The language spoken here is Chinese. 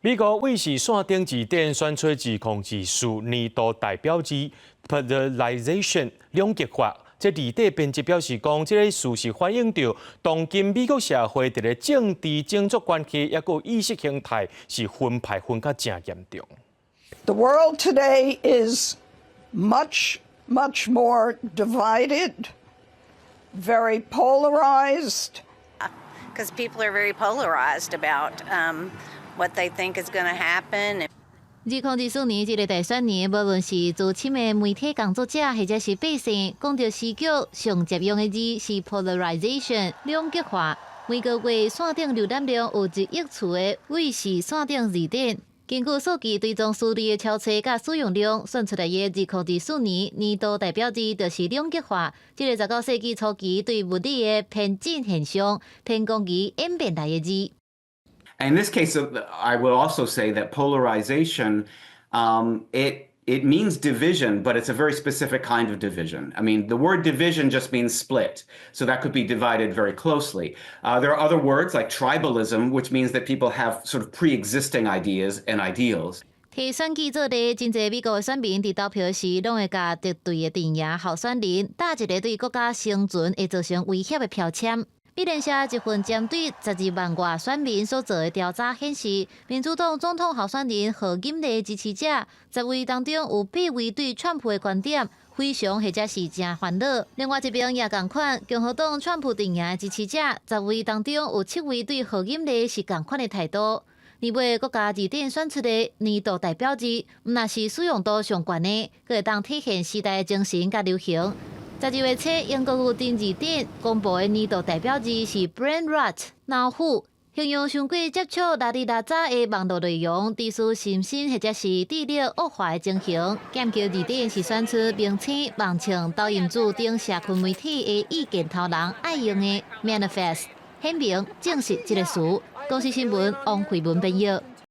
美国卫视线顶字典选出2024年度代表字 polarization 两极化。这二底编辑表示讲，这个事实反映着当今美国社会伫个政治种族关系，也有意识形态是分派分甲真严重。The world today is much more divided, very polarized. Because people are very polarized about what they think is going to happen. 2024年这个大选年，无论是资深的媒体工作者，或者是百姓，讲到时局上接用的字是 polarization 两极化。每个月线顶浏览量有1亿次的卫视线顶字典。根据数据追踪数字的超车甲使用量，算出来的2024年年度代表字就是两极化。这个19世纪初期对物理的偏见现象，偏攻击演变来的字。In this case, I will also say that polarization, it means division, but it's a very specific kind of division. I mean, the word division just means split, so that could be divided very closely. There are other words like tribalism, which means that people have sort of pre-existing ideas and ideals. 替选举做例，真侪美国的选民伫投票时，拢会甲敌对的阵营候选人打一个对国家生存会造成威胁的标签。美联社一份针对12万外选民所做的调查显示，民主党总统候选人贺锦丽支持者10位当中有8位对川普的观点非常或者是真烦恼。另外一边也同款，共和党川普阵营的支持者10位当中有7位对贺锦丽是同款的态度。年尾国家字典选出的年度代表字，毋但是使用度上悬的，佫会当体现时代的精神甲流行。12月初，英国有定字典公布的年度代表字是 brain rot 脑腐，形容上过接触垃里垃杂的网络内容，致使心身或者是智力恶化的情形。研究字典是选出明星、网青、导演组等社群媒体的意见头人爱用的 manifest， 显明证实这个词。公司新闻王慧文编译。